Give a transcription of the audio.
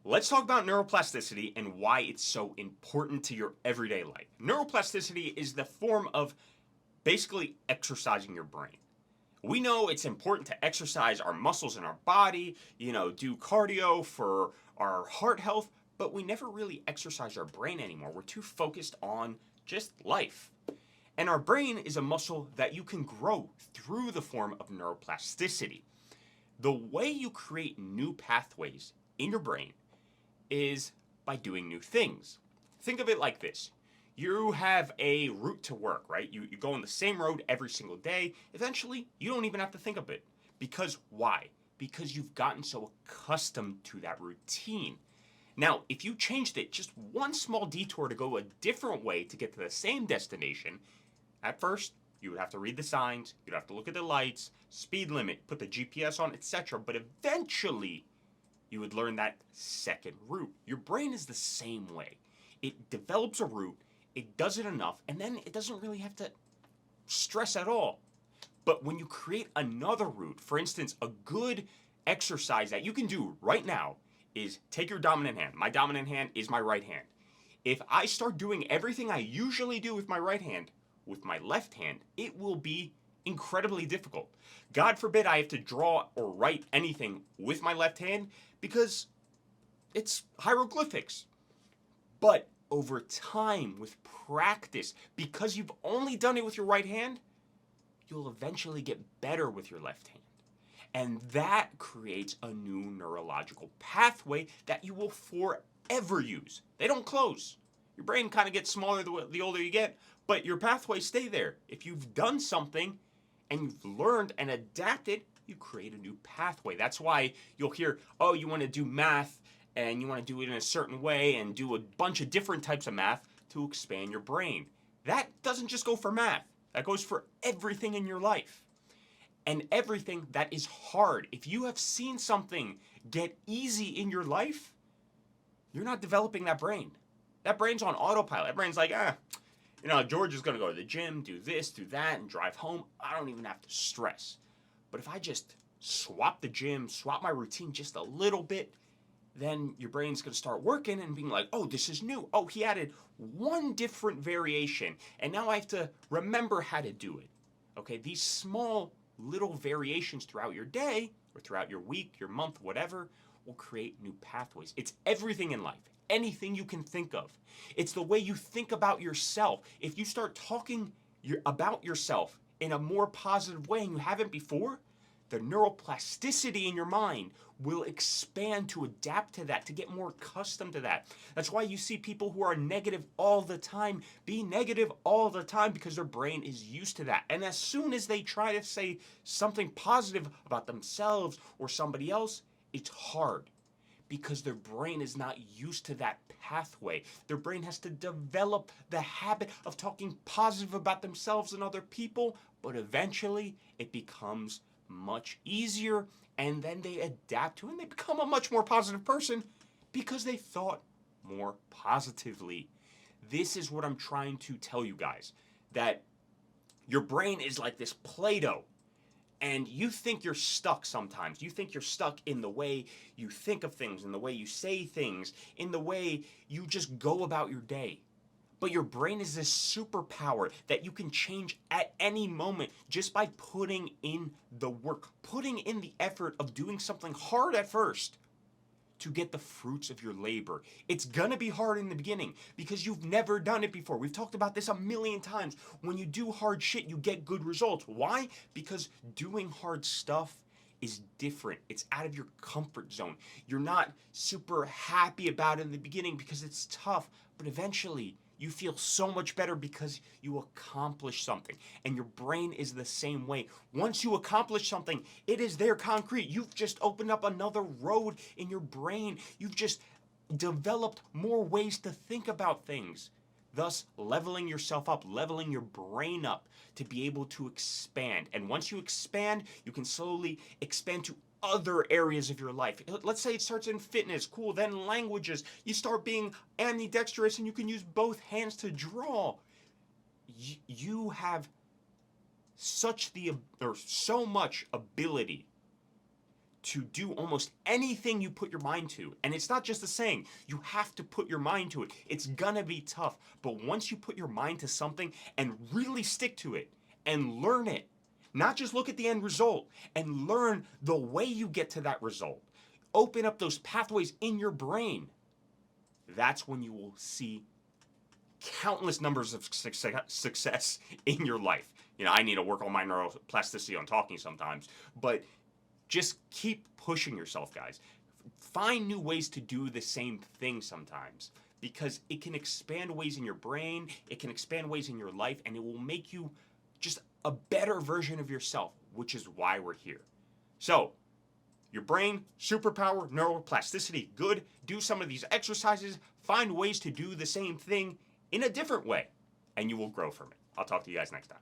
Let's talk about neuroplasticity and why it's so important to your everyday life. Neuroplasticity is the form of basically exercising your brain. We know it's important to exercise our muscles in our body, do cardio for our heart health, but we never really exercise our brain anymore. We're too focused on just life. And our brain is a muscle that you can grow through the form of neuroplasticity. The way you create new pathways in your brain is by doing new things. Think of it like this. You have a route to work, right? You go on the same road every single day. Eventually, you don't even have to think of it. Because why? Because you've gotten so accustomed to that routine. Now, if you changed it just one small detour to go a different way to get to the same destination, at first, you would have to read the signs, you'd have to look at the lights, speed limit, put the GPS on, etc. But eventually, you would learn that second route. Your brain is the same way. It develops a route, it does it enough, and then it doesn't really have to stress at all. But when you create another route, for instance, a good exercise that you can do right now is take your dominant hand. My dominant hand is my right hand. If I start doing everything I usually do with my right hand, with my left hand, it will be incredibly difficult. God forbid I have to draw or write anything with my left hand because it's hieroglyphics. But over time, with practice, because you've only done it with your right hand, you'll eventually get better with your left hand. And that creates a new neurological pathway that you will forever use. They don't close. Your brain kind of gets smaller the older you get, but your pathways stay there. If you've done something and you've learned and adapted, you create a new pathway. That's why you'll hear, oh, you want to do math and you want to do it in a certain way and do a bunch of different types of math to expand your brain. That doesn't just go for math. That goes for everything in your life. And everything that is hard. If you have seen something get easy in your life, you're not developing that brain. That brain's on autopilot. That brain's like, George is going to go to the gym, do this, do that, and drive home. I don't even have to stress. But if I just swap the gym, swap my routine just a little bit, then your brain's going to start working and being like, oh, this is new. Oh, he added one different variation, and now I have to remember how to do it. Okay, these small little variations throughout your day or throughout your week, your month, whatever, will create new pathways. It's everything in life, anything you can think of. It's the way you think about yourself. If you start talking about yourself in a more positive way and you haven't before, the neuroplasticity in your mind will expand to adapt to that, to get more accustomed to that. That's why you see people who are negative all the time be negative all the time because their brain is used to that. And as soon as they try to say something positive about themselves or somebody else, it's hard because their brain is not used to that pathway. Their brain has to develop the habit of talking positive about themselves and other people, but eventually it becomes much easier, and then they adapt to it and they become a much more positive person because they thought more positively. This is what I'm trying to tell you guys, that your brain is like this Play-Doh, and you think you're stuck sometimes. You think you're stuck in the way you think of things, in the way you say things, in the way you just go about your day. But your brain is this superpower that you can change at any moment just by putting in the work, putting in the effort of doing something hard at first to get the fruits of your labor. It's gonna be hard in the beginning because you've never done it before. We've talked about this a million times. When you do hard shit, you get good results. Why? Because doing hard stuff is different. It's out of your comfort zone. You're not super happy about it in the beginning because it's tough, but eventually you feel so much better because you accomplish something. And your brain is the same way. Once you accomplish something, it is there concrete. You've just opened up another road in your brain. You've just developed more ways to think about things. Thus, leveling yourself up, leveling your brain up to be able to expand. And once you expand, you can slowly expand to other areas of your life. Let's say it starts in fitness, cool, then languages. You start being ambidextrous and you can use both hands to draw. You have so much ability to do almost anything you put your mind to. And it's not just a saying, you have to put your mind to it. It's gonna be tough, but once you put your mind to something and really stick to it and learn it, not just look at the end result, and learn the way you get to that result, open up those pathways in your brain, that's when you will see countless numbers of success in your life. You know, I need to work on my neuroplasticity on talking sometimes, but just keep pushing yourself, guys. Find new ways to do the same thing sometimes, because it can expand ways in your brain, it can expand ways in your life, and it will make you just a better version of yourself, which is why we're here. So, your brain, superpower, neuroplasticity, good. Do some of these exercises, find ways to do the same thing in a different way, and you will grow from it. I'll talk to you guys next time.